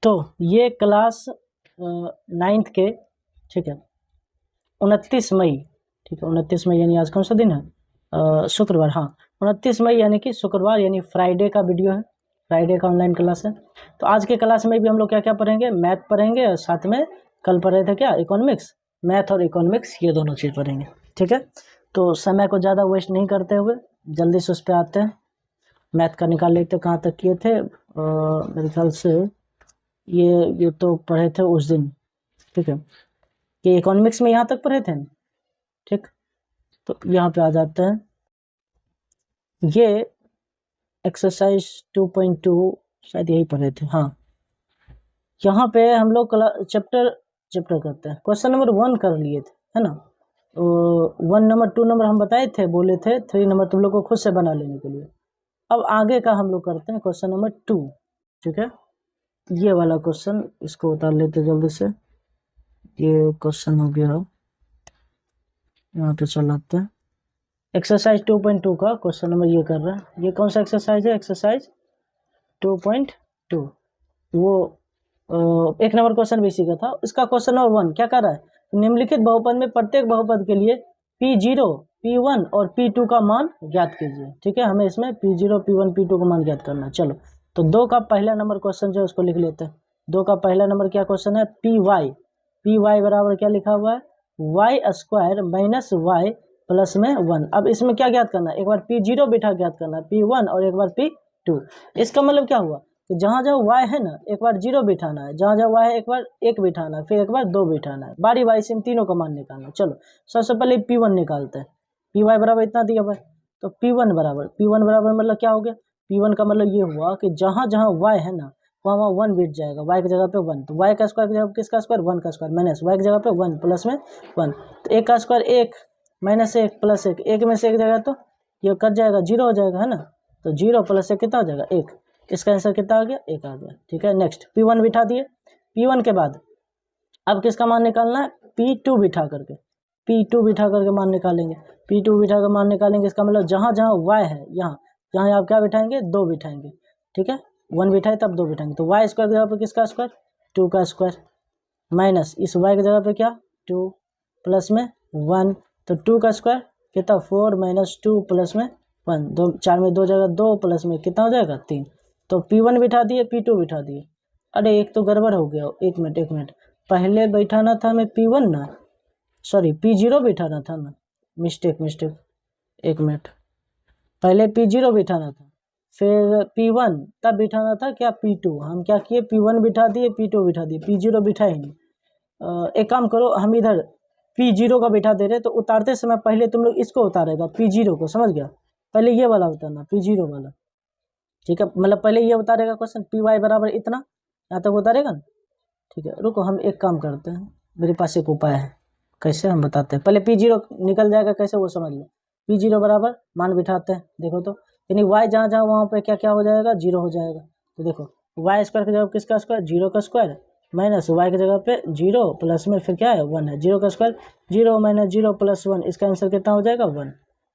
तो ये class 9th के, ठीक है, 29 मई, ठीक है, 29 मई यानी आज कौन सा दिन है, शुक्रवार, हाँ 29 मई यानी कि शुक्रवार यानी फ्राइडे का वीडियो है, फ्राइडे का ऑनलाइन क्लास है। तो आज के क्लास में भी हम लोग क्या क्या पढ़ेंगे, मैथ पढ़ेंगे और साथ में कल पढ़ रहे थे क्या, इकोनॉमिक्स, मैथ और इकोनॉमिक्स ये दोनों चीज़ पढ़ेंगे, ठीक है। तो समय को ज़्यादा वेस्ट नहीं करते हुए जल्दी से उस पर आते हैं। मैथ का निकाल लेते, कहाँ तक किए थे, मेरे ख्याल से ये तो पढ़े थे उस दिन, ठीक है, कि इकोनॉमिक्स में यहाँ तक पढ़े थे, ठीक। तो यहाँ पे आ जाते हैं, ये एक्सरसाइज 2.2 शायद यही पढ़े थे, हाँ। यहाँ पे हम लोग चैप्टर करते हैं, क्वेश्चन नंबर 1 कर लिए थे, है ना। 1 नंबर 2 नंबर हम बताए थे, बोले थे 3 नंबर तुम लोग को खुद से बना लेने के लिए। अब आगे का हम लोग करते हैं क्वेश्चन नंबर 2, ठीक है। ये वाला क्वेश्चन, इसको उतार लेते जल्दी से, ये क्वेश्चन हो गया, यहाँ पे चलाते हैं। एक्सरसाइज 2.2 का क्वेश्चन नंबर ये कर रहा है, ये कौन सा एक्सरसाइज है, एक्सरसाइज 2.2, वो 1 नंबर क्वेश्चन भी इसी का था। इसका क्वेश्चन नंबर 1 क्या कर रहा है, निम्नलिखित बहुपद में प्रत्येक बहुपद के लिए P0, P1 और P2 का मान ज्ञात कीजिए, ठीक है। हमें इसमें P0, P1, P2 का मान ज्ञात करना है। चलो, तो 2 का पहला नंबर क्वेश्चन जो है उसको लिख लेते हैं। 2 का पहला नंबर क्या क्वेश्चन है, Py बराबर क्या लिखा हुआ है, y² माइनस y प्लस में 1। अब इसमें क्या ज्ञात करना है, एक बार P0 बिठा ज्ञात करना है, P1 और एक बार P2। इसका मतलब क्या हुआ कि जहाँ जहाँ y है ना एक बार 0 बिठाना है, जहाँ जहाँ y है एक बार 1 बिठाना है, फिर एक बार 2 बिठाना है, बारी बारी से इन तीनों का मान निकालना है। चलो सबसे पहले P1 निकालते हैं। Py बराबर इतना दिया भाई, तो P1 बराबर मतलब क्या हो गया, P1 का मतलब ये हुआ कि जहाँ जहाँ y है ना वहाँ 1 बिट जाएगा, y की जगह पे 1, तो y का स्क्वायर की जगह किसका स्क्वायर, 1 का स्क्वायर, माइनस y की जगह पे 1 प्लस में 1, तो 1 का स्क्वायर 1 माइनस 1 प्लस 1, 1 में से 1 जाएगा तो ये कट जाएगा, 0 हो जाएगा, है ना। तो 0 प्लस 1 कितना हो जाएगा, 1। इसका आंसर कितना आ गया, 1 आ गया, ठीक है। नेक्स्ट P1 बिठा दिए, P1 के बाद अब किसका मान निकालना है, P2 बिठा करके, P2 बिठा करके मान निकालेंगे। P2 बिठा कर मान निकालेंगे, इसका मतलब जहाँ जहाँ y है यहाँ आप क्या बिठाएंगे, 2 बिठाएंगे, ठीक है। 1 बिठाए तब 2 बिठाएंगे, तो y स्क्वायर की जगह पे किसका स्क्वायर, 2 का स्क्वायर, माइनस इस y की जगह पे क्या 2 प्लस में 1, तो 2 का स्क्वायर कितना 4 माइनस 2 प्लस में 1, 2 4 में 2 जगह 2 प्लस में कितना हो जाएगा 3। तो P1 बिठा दिए, P2 बिठा दिए। अरे एक तो गड़बड़ हो गया, एक मिनट, पहले बैठाना था हमें P1 ना, सॉरी P0 बिठाना था ना, मिस्टेक, एक मिनट, पहले P0 बिठाना था, फिर P1, तब बिठाना था क्या P2। हम क्या किए, P1 बिठा दिए, P2 बिठा दिए, P0 बिठाए ही नहीं। एक काम करो, हम इधर P0 का बिठा दे रहे, तो उतारते समय पहले तुम लोग इसको उतारेगा, P0 को, समझ गया, पहले ये वाला उतारना, P0 वाला, ठीक है। मतलब पहले ये उतारेगा क्वेश्चन, Py बराबर इतना, यहाँ तक उतारेगा ना, ठीक है। रुको हम एक काम करते हैं, मेरे पास एक उपाय है, कैसे हम बताते हैं, पहले P0 निकल जाएगा कैसे वो समझ लो। P0 बराबर मान बिठाते हैं, देखो तो, यानी y जहाँ जहाँ वहाँ पे क्या क्या हो जाएगा, 0 हो जाएगा। तो देखो y स्क्वायर की जगह किसका स्क्वायर, 0 का स्क्वायर, माइनस y की जगह पे 0 प्लस में फिर क्या है 1 है, 0 का स्क्वायर 0 माइनस 0 प्लस 1, इसका आंसर कितना हो जाएगा 1,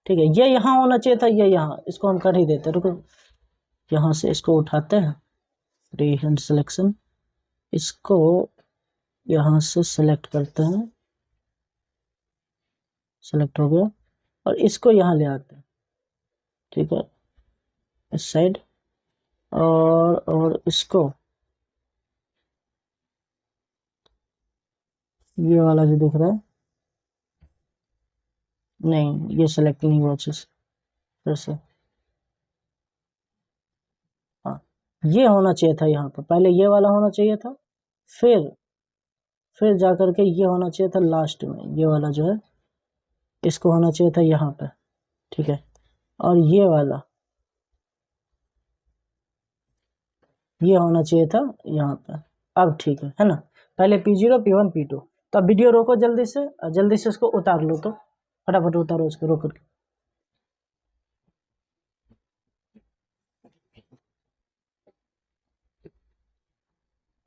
ठीक है। ये यहाँ होना चाहिए था, ये यहाँ, इसको हम कर ही देते, रुको यहाँ से इसको उठाते हैं, फ्री हैंड सिलेक्शन, इसको यहाँ से सेलेक्ट करते हैं, सेलेक्ट हो गया, और इसको यहाँ ले आते हैं, ठीक है, इस साइड, और इसको ये वाला जो दिख रहा है, नहीं ये सेलेक्ट नहीं हुआ चीज, फिर से, हाँ ये होना चाहिए था यहाँ पर, पहले ये वाला होना चाहिए था, फिर जा करके ये होना चाहिए था लास्ट में, ये वाला जो है इसको होना चाहिए था यहाँ पे, ठीक है। और ये वाला ये होना चाहिए था यहाँ पे, अब ठीक है ना। पहले P0, P1, P2, तो अब वीडियो रोको जल्दी से, और जल्दी से उसको उतार लो, तो फटाफट उतारो उसको, रोक करके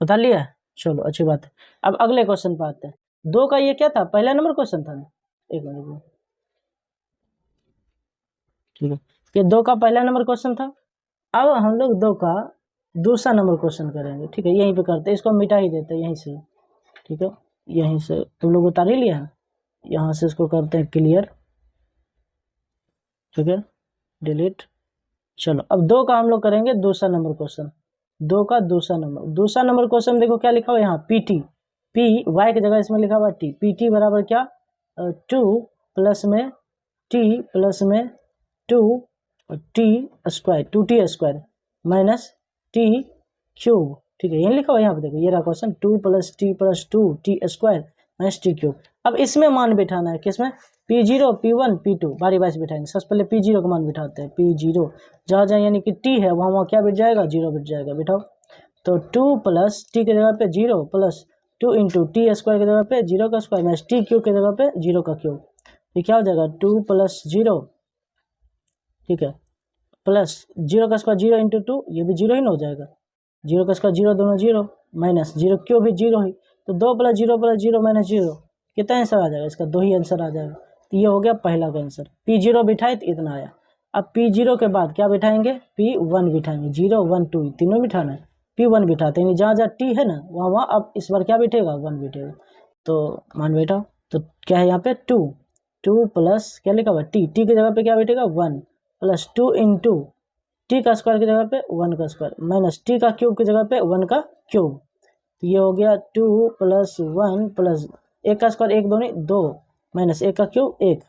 उतार लिया है? चलो अच्छी बात है। अब अगले क्वेश्चन पे आते हैं। 2 का ये क्या था, पहला नंबर क्वेश्चन था ना, एक मिनट, ठीक है, ये 2 का पहला नंबर क्वेश्चन था। अब हम लोग 2 का दूसरा नंबर क्वेश्चन करेंगे, ठीक है, यहीं पे करते हैं, इसको हम मिटा ही देते हैं यहीं से, ठीक है, यहीं से तुम लोग उतार ही लिया है, यहाँ से इसको करते हैं क्लियर, ठीक है, डिलीट। चलो अब 2 का हम लोग करेंगे दूसरा नंबर क्वेश्चन, 2 का दूसरा नंबर क्वेश्चन देखो क्या लिखा हुआ है यहाँ, PT, P Y की जगह इसमें लिखा हुआ T, PT बराबर क्या 2 प्लस में T प्लस में 2 T square 2T square minus T cube, ठीक है, यही लिखा हुआ है यहाँ पे देखो, ये रहा question 2 + T + 2T square minus T cube. अब इसमें मान बिठाना है, किसमें, P0 P1 P2 बारी बारी से बिठाएंगे, सबसे पहले P0 का मान बिठाते हैं, P0 जहाँ जहाँ यानी कि T है वहाँ वहाँ क्या बिठ जाएगा, 0 बिठ जाएगा, बिठाओ। तो 2 + T की जगह पे 0 प्लस 2 × T स्क्वायर की जगह पे 0 का स्क्वायर माइनस T क्यूब की जगह पे 0 का क्यूब, ये क्या हो जाएगा 2 + 0, ठीक है, प्लस 0 का स्क्वायर 0 × 2, ये भी 0 ही ना हो जाएगा, 0 का स्क्वायर 0 दोनों 0 माइनस 0 क्यों भी 0 ही, तो 2 + 0 + 0 माइनस 0, कितना आंसर आ जाएगा इसका, 2 ही आंसर आ जाएगा। तो ये हो गया पहला का आंसर, P0 बिठाए तो इतना आया। अब P0 के बाद क्या बिठाएंगे, P1 बिठाएंगे, 0 1 2 तीनों बिठाना है, P1 बिठाते हैं, जहाँ जहाँ T है ना वहाँ वहाँ अब इस बार क्या बिठेगा, 1 बिठेगा, तो मान बैठाओ, तो क्या है यहाँ पे 2 प्लस क्या लिखा हुआ T की जगह पे क्या बिठेगा 1 प्लस 2 × T का स्क्वायर की जगह पे 1 का स्क्वायर माइनस T का क्यूब की जगह पे 1 का क्यूब, तो ये हो गया 2 + 1 प्लस 1 का स्क्वायर 1 दूनी 2 माइनस 1 का क्यूब 1,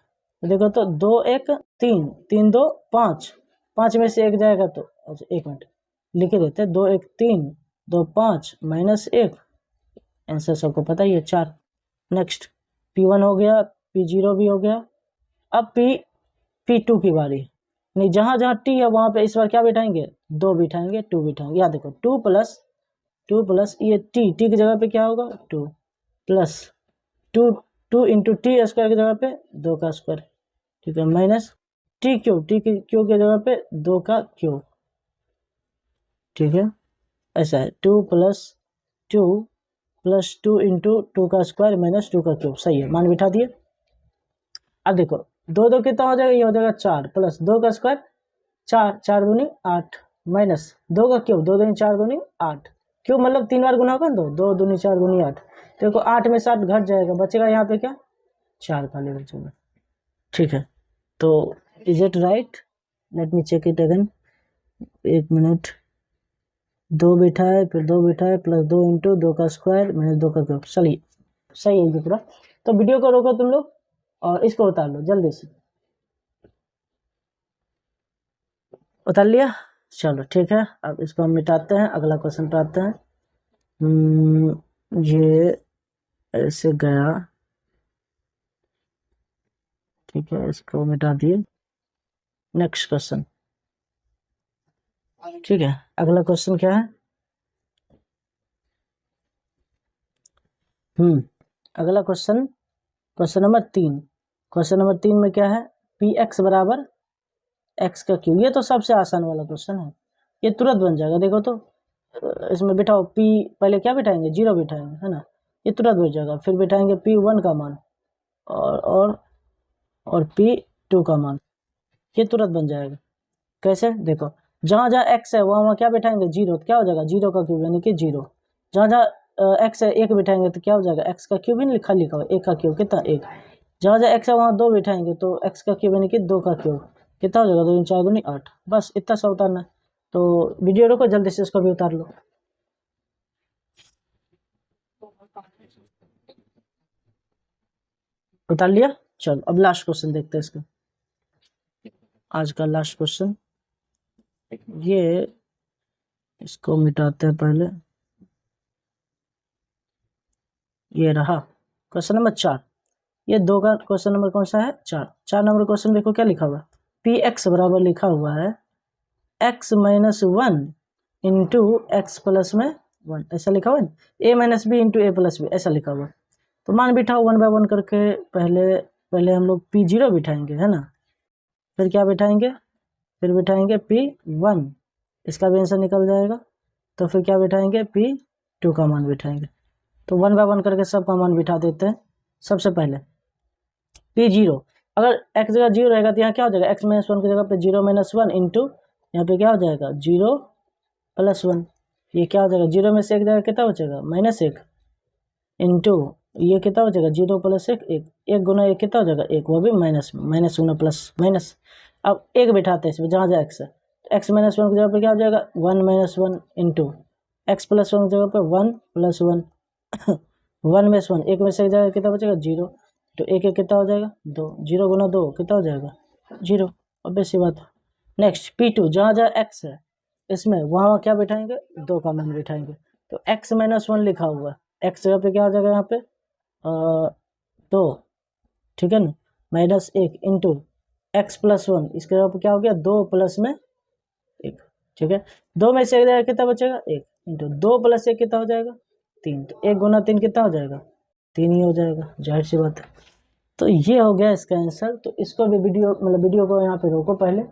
तो देखो तो 2 1 3 3 2 5, 5 में से 1 जाएगा तो अच्छा 1 मिनट लिख देते हैं, 2 1 3 2 5 माइनस 1, आंसर सबको पता ही है 4। नेक्स्ट P1 हो गया, P0 भी हो गया, अब P2 की बारी, नहीं जहाँ जहाँ T है वहाँ पे इस बार क्या बिठाएंगे, 2 बिठाएंगे 2 बिठाएंगे, याद देखो 2 प्लस ये T की जगह पे क्या होगा 2 प्लस 2 × T स्क्वायर की जगह पे 2 का स्क्वायर, ठीक है, माइनस T क्यूब की जगह पे 2 का क्यूब, ठीक है, ऐसा है 2 + 2 + 2 × 2 का स्क्वायर माइनस 2 का क्यूब, सही है, मान बिठा दिए। अब देखो 2 2 कितना हो जाएगा, ये हो जाएगा 4 प्लस 2 का स्क्वायर 4 4 दूनी 8 माइनस 2 का क्यूब 2 दूनी 4 दूनी 8, क्यूब मतलब 3 बार गुना होगा, 2 दूनी 4 दूनी 8, देखो 8 में 7 घट जाएगा, बचेगा यहाँ पे क्या 4 खाली बचेगा, ठीक है, तो is it right, let me check it again, 1 minute, 2 बिठाए फिर 2 बिठाए प्लस 2 × 2 का स्क्वायर माइनस 2 का क्यूब, चलिए सही है ये पूरा। तो वीडियो को रोको तुम लोग और इसको उतार लो जल्दी से, उतार लिया, चलो ठीक है, अब इसको हम मिटाते हैं, अगला क्वेश्चन पे आते हैं। ये ऐसे गया, ठीक है, इसको मिटा दिए, नेक्स्ट क्वेश्चन, ठीक है, अगला क्वेश्चन क्या है, अगला क्वेश्चन नंबर 3, क्वेश्चन नंबर 3 में क्या है, Px बराबर x का क्यूब, ये तो सबसे आसान वाला क्वेश्चन है, ये तुरंत बन जाएगा, देखो तो इसमें बिठाओ P, पहले क्या बिठाएंगे 0 बिठाएंगे है ना, ये तुरंत बन जाएगा, फिर बिठाएंगे P1 का मान और P2 का मान, ये तुरंत बन जाएगा, कैसे देखो जहाँ जहाँ x है वहाँ वहाँ क्या बिठाएंगे 0, तो क्या हो जाएगा 0 का क्यूब यानी कि 0, जहाँ जहाँ x है 1 बिठाएंगे तो क्या हो जाएगा x का क्यूब ही नहीं लिखा हुआ 1 का क्यूब कितना 1, जहाँ जहाँ x है वहाँ 2 बिठाएंगे तो x का क्यूब यानी कि 2 का क्यूब कितना हो जाएगा 2 × 4 दूनी 8, बस इतना सा उतारना है। तो वीडियो रोको जल्दी से इसको भी उतार लो, उतार लिया। चलो अब लास्ट क्वेश्चन देखते हैं इसका, आज का लास्ट क्वेश्चन, ये इसको मिटाते हैं पहले, ये रहा क्वेश्चन नंबर 4, ये 2 का क्वेश्चन नंबर कौन सा है 4 नंबर क्वेश्चन देखो क्या लिखा हुआ है, Px बराबर लिखा हुआ है x - 1 × x + में 1, ऐसा लिखा हुआ है, a - b × a + b ऐसा लिखा हुआ है, तो मान बिठाओ 1 बाय 1 करके, पहले हम लोग P0 बिठाएंगे है ना, फिर क्या बिठाएंगे, फिर बिठाएंगे P1, इसका भी आंसर निकल जाएगा, तो फिर क्या बिठाएंगे P2 का मान बिठाएंगे, तो 1 बाय 1 करके सबका मान बिठा देते हैं। सबसे पहले P0, अगर x जगह 0 रहेगा तो यहाँ क्या हो जाएगा x - 1 की जगह पे 0 - 1 इंटू यहाँ पे क्या हो जाएगा 0 +1, ये क्या हो जाएगा, 0 में से 1 जाएगा, कितना बचेगा -1 इंटू ये कितना हो जाएगा 0 + 1 1, 1 गुना 1 कितना हो जाएगा 1, वो भी माइनस गुना प्लस माइनस। अब 1 बिठाते हैं इसमें जहाँ जहाँ x है, x -1 की जगह पे क्या हो जाएगा 1 - 1 इंटू x + 1 की जगह पे 1 + 1 1 में से 1, 1 में से 1 जाएगा कितना बचेगा 0, तो 1 1 कितना हो जाएगा 2, 0 गुना 2 कितना हो जाएगा 0, ऑब्वियस सी बात है। नेक्स्ट P2, जहाँ जहाँ x है इसमें वहाँ क्या बिठाएंगे 2 का मान बिठाएंगे, तो x - 1 लिखा हुआ है, x जगह पे क्या हो जाएगा यहाँ पे 2, ठीक है ना, -1 इंटू x + 1, इसके जगह पे क्या हो गया 2 + में 1, ठीक है, 2 में से 1 जाएगा कितना बचेगा 1 इंटू 2 + 1 कितना हो जाएगा 3, तो 1 गुना 3 कितना हो जाएगा 3 ही हो जाएगा, जाहिर सी बात है। तो ये हो गया इसका आंसर। तो इसको भी वीडियो को यहाँ पे रोको पहले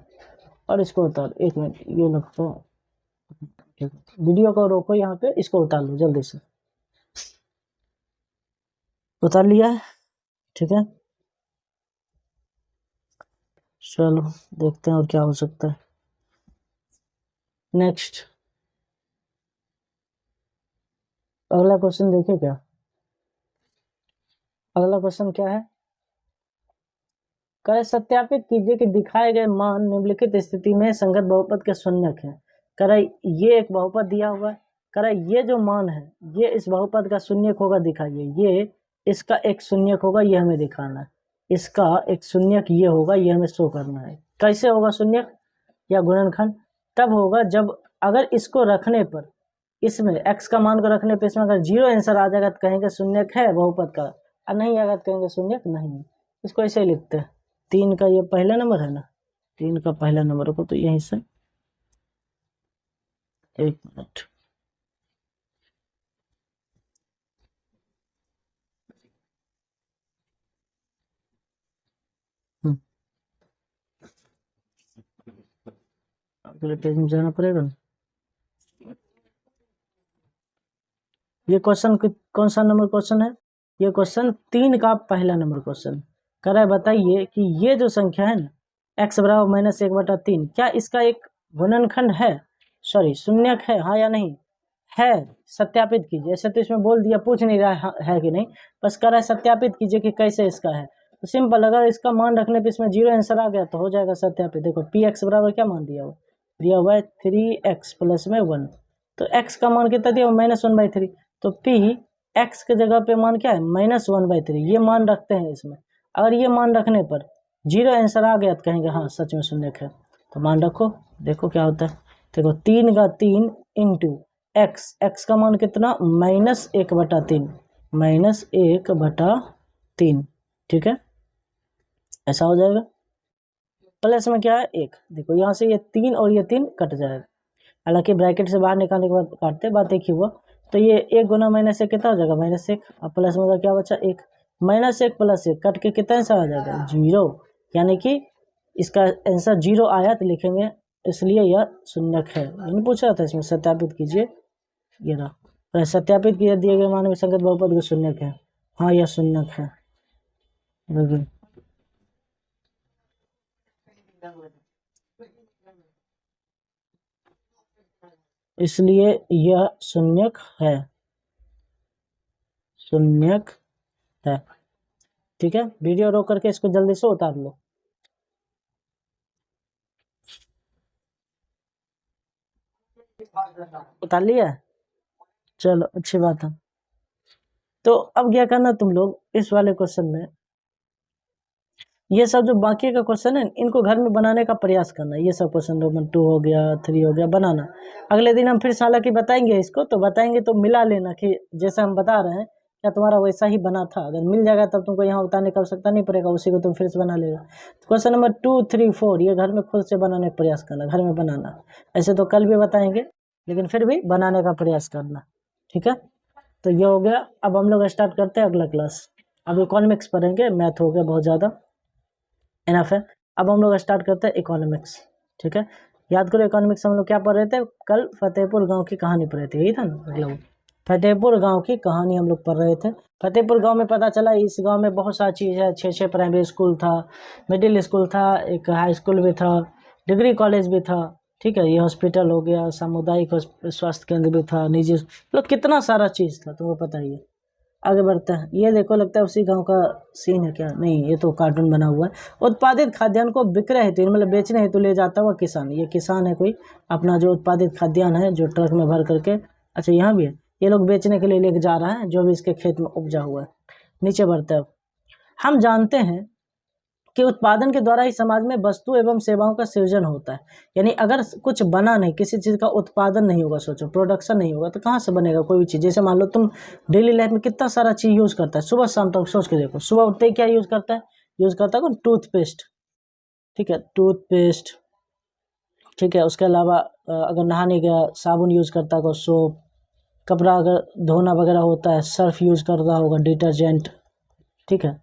और इसको उतार, 1 मिनट ये लगता है, वीडियो को रोको यहाँ पे, इसको उतार लो जल्दी से, उतार लिया है, ठीक है। चलो देखते हैं और क्या हो सकता है। नेक्स्ट अगला क्वेश्चन देखिए क्या, अगला क्वेश्चन क्या है, करे सत्यापित कीजिए कि दिखाए गए मान निम्नलिखित स्थिति में संगत बहुपद के शून्यक है। करे ये एक बहुपद दिया हुआ है, करे ये जो मान है ये इस बहुपद का शून्यक होगा, दिखाइए, ये इसका एक शून्यक होगा, ये हमें दिखाना है, इसका एक शून्यक ये होगा, ये हमें शो करना है। कैसे होगा शून्यक या गुणनखंड, तब होगा जब अगर इसको रखने पर, इसमें x का मान को रखने पर इसमें अगर 0 आंसर आ जाएगा तो कहेंगे शून्यक है बहुपद का, और नहीं आएगा तो कहेंगे शून्यक नहीं। इसको ऐसे ही लिखते हैं, 3 का ये पहला नंबर है ना, 3 का पहला नंबर को तो यहीं से 1 मिनट, अगले पेज में जाना पड़ेगा ना। ये क्वेश्चन कौन सा नंबर क्वेश्चन है, ये क्वेश्चन 3 का पहला नंबर क्वेश्चन कर रहा है। बताइए कि ये जो संख्या है ना x बराबर -1/3, क्या इसका एक गुणनखंड है, सॉरी शून्यक है, हाँ या नहीं है, सत्यापित कीजिए। ऐसे तो इसमें बोल दिया, पूछ नहीं रहा है कि नहीं, बस कर रहा है सत्यापित कीजिए कि कैसे इसका है। तो सिंपल, अगर इसका मान रखने पे इसमें 0 आंसर आ गया तो हो जाएगा सत्यापित। देखो px बराबर क्या मान दिया हुआ है 3x + में 1, तो x का मान कितना दिया -1/3, तो p x के जगह पे मान क्या है -1/3, ये मान रखते हैं इसमें। अगर ये मान रखने पर 0 आंसर आ गया तो कहेंगे हाँ सच में शून्यक है, तो मान रखो, देखो क्या होता है। देखो 3 का 3 इंटू x का मान कितना -1/3, -1/3, ठीक है, ऐसा हो जाएगा। प्लस में क्या है 1, देखो यहाँ से ये 3 और ये 3 कट जाएगा, हालांकि ब्रैकेट से बाहर निकालने के बाद काटते बात एक ही हुआ, तो ये 1 गुना -1 कितना हो जाएगा -1, और प्लस में क्या बचा 1, -1 + 1 कट के कितना आंसर आ जाएगा 0, यानी कि इसका आंसर 0 आया तो लिखेंगे, इसलिए यह शून्यक है। नहीं पूछा था इसमें, सत्यापित कीजिए, ये रहा सत्यापित किया, दिए गए मान में संगत बहुपद का शून्यक है, हाँ यह शून्यक है। इसलिए यह शून्यक है, शून्यक है, ठीक है। वीडियो रोक करके इसको जल्दी से उतार लो। उतार लिया, चलो अच्छी बात है। तो अब क्या करना तुम लोग, इस वाले क्वेश्चन में ये सब जो बाकी का क्वेश्चन है इनको घर में बनाने का प्रयास करना। ये सब क्वेश्चन नंबर 2 हो गया, 3 हो गया, बनाना। अगले दिन हम फिर हालांकि बताएंगे इसको, तो बताएंगे तो मिला लेना कि जैसा हम बता रहे हैं क्या तुम्हारा वैसा ही बना था। अगर मिल जाएगा तब तुमको यहाँ उतारने का आवश्यकता नहीं पड़ेगा, उसी को तुम फिर से बना लेगा। क्वेश्चन नंबर 2, 3, 4 ये घर में खुद से बनाने का प्रयास करना, घर में बनाना। ऐसे तो कल भी बताएंगे लेकिन फिर भी बनाने का प्रयास करना, ठीक है। तो ये हो गया। अब हम लोग स्टार्ट करते हैं अगला क्लास। अब इकोनॉमिक्स पढ़ेंगे, मैथ हो गया बहुत ज़्यादा, इनफ है। अब हम लोग स्टार्ट करते हैं इकोनॉमिक्स, ठीक है। याद करो इकोनॉमिक्स हम लोग क्या पढ़ रहे थे कल, फतेहपुर गांव की कहानी पढ़ रहे थे, यही था ना, मतलब फतेहपुर गांव की कहानी हम लोग पढ़ रहे थे। फतेहपुर गांव में पता चला इस गांव में बहुत सारी चीज़ है, 6 प्राइमरी स्कूल था, मिडिल स्कूल था, एक हाई स्कूल भी था, डिग्री कॉलेज भी था, ठीक है। ये हॉस्पिटल हो गया, सामुदायिक स्वास्थ्य केंद्र भी था, निजी मतलब कितना सारा चीज़ था, तुमको पता ही है। आगे बढ़ते हैं। ये देखो, लगता है उसी गांव का सीन है क्या? नहीं, ये तो कार्टून बना हुआ है। उत्पादित खाद्यान्न को विक्रय हेतु मतलब बेचने हेतु ले जाता हुआ किसान। ये किसान है कोई, अपना जो उत्पादित खाद्यान्न है जो ट्रक में भर करके, अच्छा यहाँ भी है, ये लोग बेचने के लिए लेके जा रहा है जो भी इसके खेत में उपजा हुआ है। नीचे बढ़ते हैं। हम जानते हैं कि उत्पादन के द्वारा ही समाज में वस्तु एवं सेवाओं का सृजन होता है। यानी अगर कुछ बना नहीं, किसी चीज़ का उत्पादन नहीं होगा, सोचो प्रोडक्शन नहीं होगा तो कहाँ से बनेगा कोई भी चीज़। जैसे मान लो तुम डेली लाइफ में कितना सारा चीज़ यूज़ करता है, सुबह शाम तक सोच के देखो। सुबह उठते ही क्या यूज़ करता है? यूज़ करता है कौन? टूथपेस्ट, ठीक है, टूथपेस्ट, ठीक है। उसके अलावा अगर नहाने गया साबुन यूज़ करता होगा, सोप, कपड़ा अगर धोना वगैरह होता है सर्फ यूज़ करता होगा, डिटर्जेंट, ठीक है।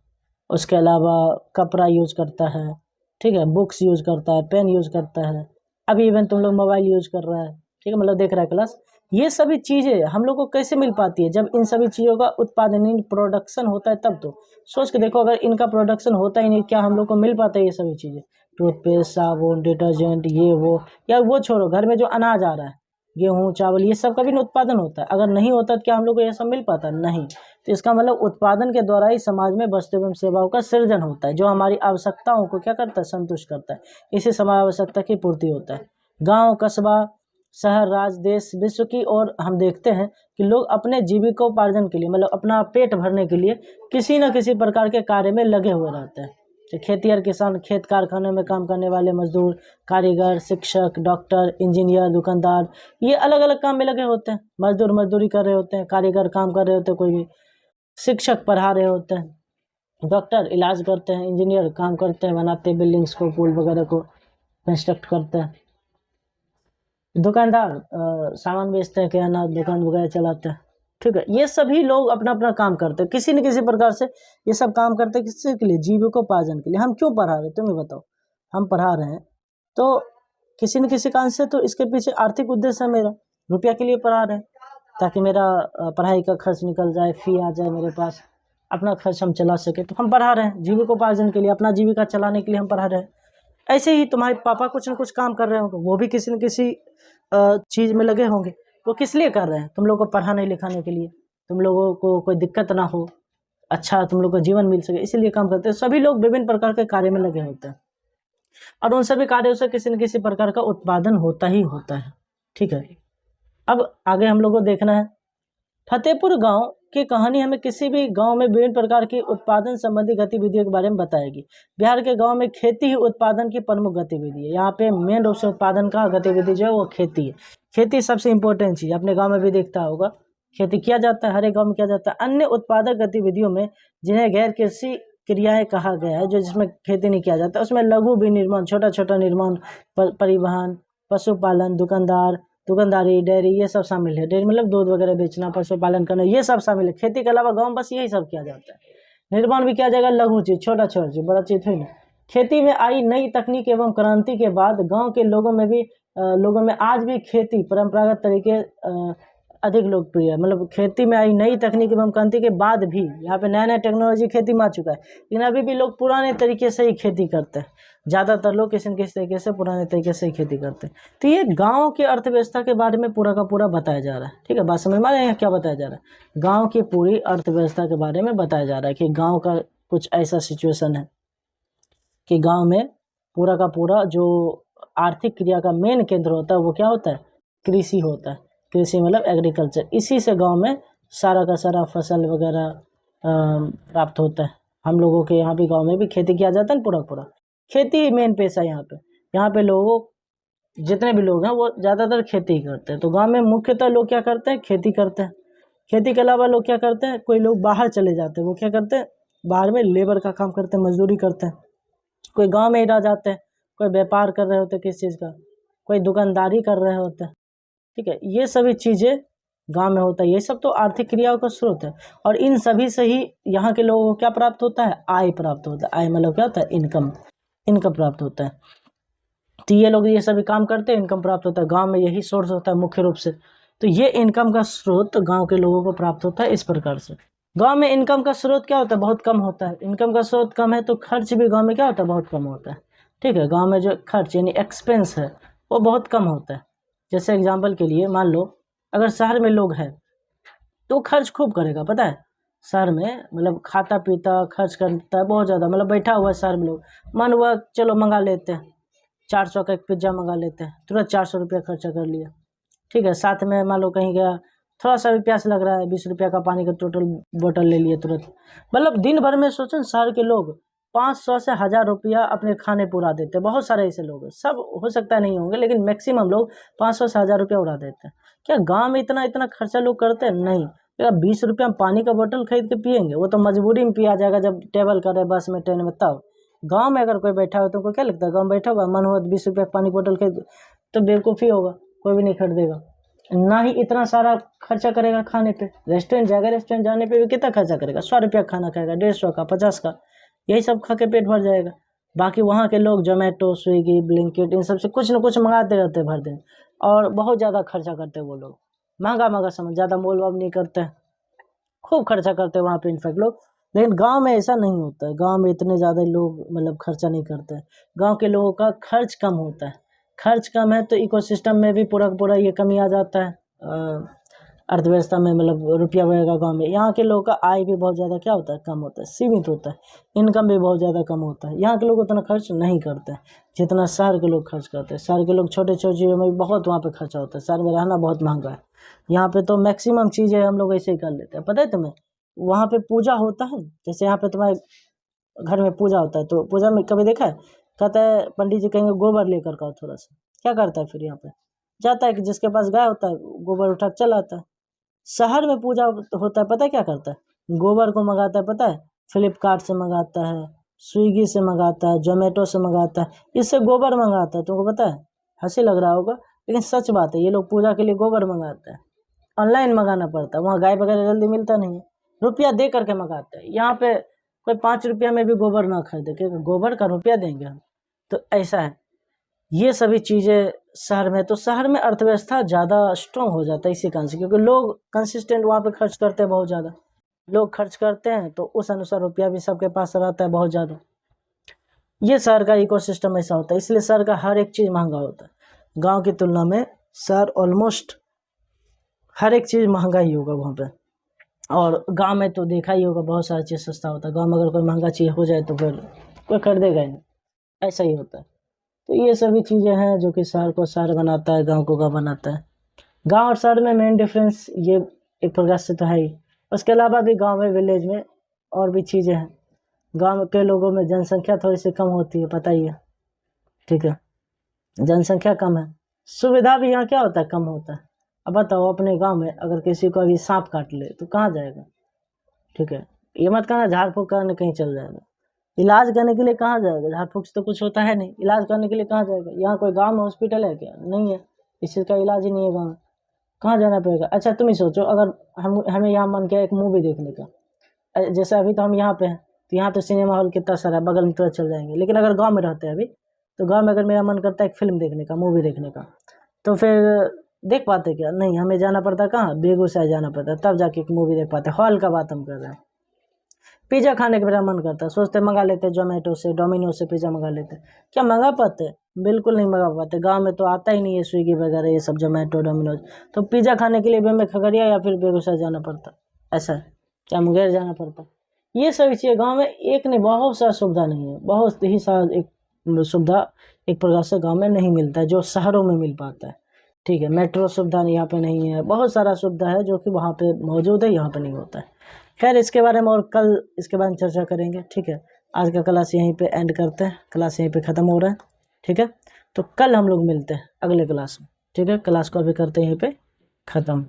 उसके अलावा कपड़ा यूज़ करता है, ठीक है, बुक्स यूज़ करता है, पेन यूज़ करता है, अभी इवन तुम लोग मोबाइल यूज़ कर रहा है, ठीक है, मतलब देख रहा है क्लास। ये सभी चीज़ें हम लोग को कैसे मिल पाती है? जब इन सभी चीज़ों का उत्पादन, इन प्रोडक्शन होता है तब तो। सोच के देखो, अगर इनका प्रोडक्शन होता ही नहीं, क्या हम लोग को मिल पाता है ये सभी चीज़ें? टूथपेस्ट, साबुन, डिटर्जेंट, ये वो, या वो छोड़ो, घर में जो अनाज आ रहा है, गेहूँ, चावल, ये सब का भी उत्पादन होता है। अगर नहीं होता तो क्या हम लोग को ये सब मिल पाता? नहीं। तो इसका मतलब उत्पादन के द्वारा ही समाज में वस्तु एवं सेवाओं का सृजन होता है, जो हमारी आवश्यकताओं को क्या करता है? संतुष्ट करता है। इसी समय आवश्यकता की पूर्ति होता है। गांव, कस्बा, शहर, राज्य, देश, विश्व की और हम देखते हैं कि लोग अपने जीविकोपार्जन के लिए, मतलब अपना पेट भरने के लिए किसी न किसी प्रकार के कार्य में लगे हुए रहते हैं। खेतिहर किसान, खेत कारखाने में काम करने वाले मजदूर, कारीगर, शिक्षक, डॉक्टर, इंजीनियर, दुकानदार, ये अलग अलग काम में लगे होते हैं। मजदूर मजदूरी कर रहे होते हैं, कारीगर काम कर रहे होते हैं, कोई भी शिक्षक पढ़ा रहे होते हैं, डॉक्टर इलाज करते हैं, इंजीनियर काम करते हैं, बनाते हैं बिल्डिंग्स को, पुल वगैरह को कंस्ट्रक्ट करते हैं, दुकानदार सामान बेचते हैं, किराना दुकान वगैरह चलाते हैं, ठीक है। ये सभी लोग अपना अपना काम करते हैं, किसी न किसी प्रकार से ये सब काम करते हैं। किसी के लिए? जीविकोपार्जन के लिए। हम क्यों पढ़ा रहे हैं तुम्हें बताओ? हम पढ़ा रहे हैं तो किसी न किसी कारण से, तो इसके पीछे आर्थिक उद्देश्य है मेरा, रुपया के लिए पढ़ा रहे हैं ताकि मेरा पढ़ाई का खर्च निकल जाए, फी आ जाए मेरे पास, अपना खर्च हम चला सके, तो हम पढ़ा रहे हैं जीविकोपार्जन के लिए, अपना जीविका चलाने के लिए हम पढ़ा रहे हैं। ऐसे ही तुम्हारे पापा कुछ न कुछ काम कर रहे होंगे, वो भी किसी न किसी चीज़ में लगे होंगे। वो किस लिए कर रहे हैं? तुम लोग को पढ़ाने लिखाने के लिए, तुम लोगों को कोई दिक्कत ना हो, अच्छा तुम लोग को जीवन मिल सके, इसीलिए काम करते हैं। सभी लोग विभिन्न प्रकार के कार्य में लगे होते हैं और उन सभी कार्यों से किसी न किसी प्रकार का उत्पादन होता ही होता है, ठीक है। अब आगे हम लोग को देखना है फतेहपुर गांव की कहानी हमें किसी भी गांव में विभिन्न प्रकार की उत्पादन संबंधी गतिविधियों के बारे में बताएगी। बिहार के गांव में खेती ही उत्पादन की प्रमुख गतिविधि है। यहाँ पे मेन रूप से उत्पादन का गतिविधि जो है वो खेती है। खेती सबसे इम्पोर्टेंट चीज़, अपने गाँव में भी देखता होगा खेती किया जाता है, हर एक गाँव में किया जाता है। अन्य उत्पादक गतिविधियों में जिन्हें गैर कृषि क्रियाएं कहा गया है, जो जिसमें खेती नहीं किया जाता, उसमें लघु विनिर्माण, छोटा छोटा निर्माण, परिवहन, पशुपालन, दुकानदारी, डेयरी, ये सब शामिल है। डेयरी मतलब दूध वगैरह बेचना, पशुपालन करना, ये सब शामिल है। खेती के अलावा गाँव में बस यही सब किया जाता है। निर्माण भी किया जाएगा, लघु चीज़, छोटा छोटा चीज़, बड़ा चीज़ थोड़ी ना। खेती में आई नई तकनीक एवं क्रांति के बाद गांव के लोगों में आज भी खेती परंपरागत तरीके अधिक लोकप्रिय है। मतलब खेती में आई नई तकनीक एवं क्रांति के बाद भी यहाँ पे नया नया टेक्नोलॉजी खेती में आ चुका है, लेकिन अभी भी लोग पुराने तरीके से ही खेती करते हैं। ज़्यादातर लोग किसी न किसी तरीके से पुराने तरीके से ही खेती करते हैं। तो ये गाँव की अर्थव्यवस्था के बारे में पूरा का पूरा बताया जा रहा है, ठीक है। बात समझ में आ रही है क्या बताया जा रहा है? गाँव की पूरी अर्थव्यवस्था के बारे में बताया जा रहा है कि गाँव का कुछ ऐसा सिचुएशन है कि गाँव में पूरा का पूरा जो आर्थिक क्रिया का मेन केंद्र होता है वो क्या होता है? कृषि होता है। कृषि मतलब एग्रीकल्चर, इसी से गांव में सारा का सारा फसल वगैरह प्राप्त होता है। हम लोगों के यहाँ भी गांव में भी खेती किया जाता है ना, पूरा पूरा खेती ही मेन पेशा है यहाँ पे लोगों, जितने भी लोग हैं वो ज़्यादातर खेती ही करते हैं। तो गांव में मुख्यतः लोग क्या करते हैं? खेती करते हैं। खेती के अलावा लोग क्या करते हैं? कोई लोग बाहर चले जाते हैं, वो क्या करते हैं? बाहर में लेबर का काम करते हैं, मजदूरी करते हैं। कोई गाँव में ही रह जाते हैं, कोई व्यापार कर रहे होते हैं किस चीज़ का, कोई दुकानदारी कर रहे होते हैं, ठीक है। ये सभी चीज़ें गांव में होता है। ये सब तो आर्थिक क्रियाओं का स्रोत है और इन सभी से ही यहाँ के लोगों को क्या प्राप्त होता है? आय प्राप्त होता है। आय मतलब क्या होता है? इनकम प्राप्त होता है। तो ये लोग ये सभी काम करते हैं, इनकम प्राप्त होता है। गांव में यही सोर्स होता है मुख्य रूप से। तो ये इनकम का स्रोत गाँव के लोगों को प्राप्त होता है इस प्रकार से। गाँव में इनकम का स्रोत क्या होता है? बहुत कम होता है। इनकम का स्रोत कम है तो खर्च भी गाँव में क्या होता है? बहुत कम होता है, ठीक है। गाँव में जो खर्च यानी एक्सपेंस है वो बहुत कम होता है। जैसे एग्जाम्पल के लिए मान लो अगर शहर में लोग हैं तो खर्च खूब करेगा, पता है। शहर में मतलब खाता पीता खर्च करता है बहुत ज़्यादा, मतलब बैठा हुआ है शहर में लोग, मन हुआ चलो मंगा लेते हैं, 400 का एक पिज्ज़ा मंगा लेते हैं, तुरंत 400 रुपया खर्चा कर लिया, ठीक है। साथ में मान लो कहीं गया, थोड़ा सा भी प्यास लग रहा है, 20 रुपया का पानी का टोटल बोतल ले लिए तुरंत। मतलब दिन भर में सोचो शहर के लोग 500 से 1000 रुपया अपने खाने पर उड़ा देते हैं। बहुत सारे ऐसे लोग हैं, सब हो सकता है नहीं होंगे, लेकिन मैक्सिमम लोग 500 से 1000 रुपया उड़ा देते हैं। क्या गाँव में इतना इतना खर्चा लोग करते हैं? नहीं। क्या 20 रुपया में पानी का बोतल खरीद के पियेंगे? वो तो मजबूरी में पिया जाएगा जब ट्रेवल करे बस में, ट्रेन में, तब। गाँव में अगर कोई बैठा हो तो उनको क्या लगता है, गाँव में बैठा हुआ मन हुआ 20 रुपया पानी की बोतल खरीद, तो बेवकूफ़ी होगा, कोई भी नहीं खरीदेगा। ना ही इतना सारा खर्चा करेगा खाने पे। रेस्टोरेंट जाएगा, रेस्टोरेंट जाने पे भी कितना खर्चा करेगा, 100 रुपया खाना खाएगा, 150 का, 50 का, यही सब खा के पेट भर जाएगा। बाकी वहाँ के लोग जोमेटो, स्विगी, ब्लिंकिट इन सब से कुछ न कुछ मंगाते रहते हैं भर दिन, और बहुत ज़्यादा खर्चा करते हैं वो लोग। महंगा महंगा सामान, ज़्यादा मोल भाव नहीं करते हैं, खूब खर्चा करते हैं वहाँ पे इनफैक्ट लोग। लेकिन गांव में ऐसा नहीं होता है, गांव में इतने ज़्यादा लोग मतलब खर्चा नहीं करते हैं। गांव के लोगों का खर्च कम होता है। खर्च कम है तो इकोसिस्टम में भी पूरा पूरा ये कमी आ जाता है, अर्थव्यवस्था में, मतलब रुपया बढ़ेगा गांव में। यहाँ के लोगों का आय भी बहुत ज़्यादा क्या होता है, कम होता है, सीमित होता है। इनकम भी बहुत ज़्यादा कम होता है। यहाँ के लोग उतना खर्च नहीं करते हैं जितना शहर के लोग खर्च करते हैं। शहर के लोग छोटे छोटे चीज़ों में भी बहुत वहाँ पे खर्चा होता है। शहर में रहना बहुत महंगा है। यहाँ पे तो मैक्सिमम चीज़ें हम लोग ऐसे ही कर लेते हैं। पता है तुम्हें, वहाँ पे पूजा होता है, जैसे यहाँ पे तुम्हारे घर में पूजा होता है, तो पूजा में कभी देखा है, कहता है पंडित जी कहेंगे गोबर लेकर का थोड़ा सा, क्या करता है फिर यहाँ पे जाता है कि जिसके पास गाय होता है गोबर उठा के चला आता है। शहर में पूजा होता है, पता है क्या करता है, गोबर को मंगाता है, पता है, फ्लिपकार्ट से मंगाता है, स्विगी से मंगाता है, जोमेटो से मंगाता है, इससे गोबर मंगाता है। तुमको पता है, हंसी लग रहा होगा लेकिन सच बात है, ये लोग पूजा के लिए गोबर मंगाते हैं। ऑनलाइन मंगाना पड़ता है, वहाँ गाय वगैरह जल्दी मिलता नहीं है, रुपया दे करके मंगाते हैं। यहाँ पे कोई 5 रुपया में भी गोबर ना खरीदे, क्योंकि गोबर का रुपया देंगे हम, तो ऐसा है। ये सभी चीज़ें शहर में, तो शहर में अर्थव्यवस्था ज़्यादा स्ट्रॉन्ग हो जाता है इसी कारण से, क्योंकि लोग कंसिस्टेंट वहाँ पे खर्च करते हैं, बहुत ज़्यादा लोग खर्च करते हैं, तो उस अनुसार रुपया भी सबके पास रहता है बहुत ज़्यादा। ये शहर का इकोसिस्टम ऐसा होता है, इसलिए शहर का हर एक चीज़ महंगा होता है। गांव की तुलना में शहर ऑलमोस्ट हर एक चीज़ महंगा ही होगा वहाँ पे। और गांव में तो देखा ही होगा बहुत सारी चीज़ सस्ता होता है। गांव में अगर कोई महंगा चीज़ हो जाए तो फिर कोई खरीदेगा ही नहीं, ऐसा ही होता है। तो ये सभी चीज़ें हैं जो कि शहर को शहर बनाता है, गांव को गांव बनाता है। गांव और शहर में मेन डिफरेंस ये एक प्रकार से तो है ही। उसके अलावा भी गांव में, विलेज में और भी चीज़ें हैं। गांव के लोगों में जनसंख्या थोड़ी सी कम होती है, पता ही है, ठीक है, जनसंख्या कम है, सुविधा भी यहाँ क्या होता है, कम होता है। अब बताओ अपने गांव में अगर किसी को अभी सांप काट ले तो कहाँ जाएगा, ठीक है, ये मत कहना झाड़ फूँक करने कहीं चल जाएगा। इलाज करने के लिए कहाँ जाएगा, झाड़ फूँक से तो कुछ होता है नहीं, इलाज करने के लिए कहाँ जाएगा। यहाँ कोई गांव में हॉस्पिटल है क्या? नहीं है, इस चीज़ का इलाज ही नहीं है गाँव में, कहाँ जाना पड़ेगा। अच्छा तुम ही सोचो, अगर हमें यहाँ मन किया एक मूवी देखने का, जैसे अभी तो हम यहाँ पे हैं, तो यहाँ तो सिनेमा हॉल कितना सारा बगल में, तुरंत चल जाएंगे। लेकिन अगर गाँव में रहते हैं अभी, तो गाँव में अगर मेरा मन करता है एक फिल्म देखने का, मूवी देखने का, तो फिर देख पाते क्या? नहीं, हमें जाना पड़ता कहाँ, बेगूसराय जाना पड़ता, तब जाके एक मूवी देख पाते। हॉल का बात हम कर रहे हैं। पिज़्ज़ा खाने का मेरा मन करता है, सोचते मंगा लेते जोमेटो से, डोमिनोज से पिज़्ज़ा मंगा लेते। क्या मंगा पाते? बिल्कुल नहीं मंगा पाते। गांव में तो आता ही नहीं है स्विगी वगैरह ये सब, जोमेटो, डोमिनोज। तो पिज़्ज़ा खाने के लिए भी हमें खगड़िया या फिर बेगूसराय जाना पड़ता, ऐसा है, क्या मुंगेर जाना पड़ता। ये सभी चीज़ें गाँव में एक नहीं, बहुत सारा सुविधा नहीं है, बहुत ही सारा एक सुविधा एक प्रकार से गाँव में नहीं मिलता है जो शहरों में मिल पाता है, ठीक है। मेट्रो सुविधा यहाँ पे नहीं है, बहुत सारा सुविधा है जो कि वहाँ पे मौजूद है, यहाँ पे नहीं होता है। खैर इसके बारे में और कल इसके बारे में चर्चा करेंगे, ठीक है। आज का क्लास यहीं पे एंड करते हैं, क्लास यहीं पे ख़त्म हो रहा है, ठीक है। तो कल हम लोग मिलते हैं अगले क्लास में, ठीक है। क्लास को अभी करते हैं यहीं पे ख़त्म।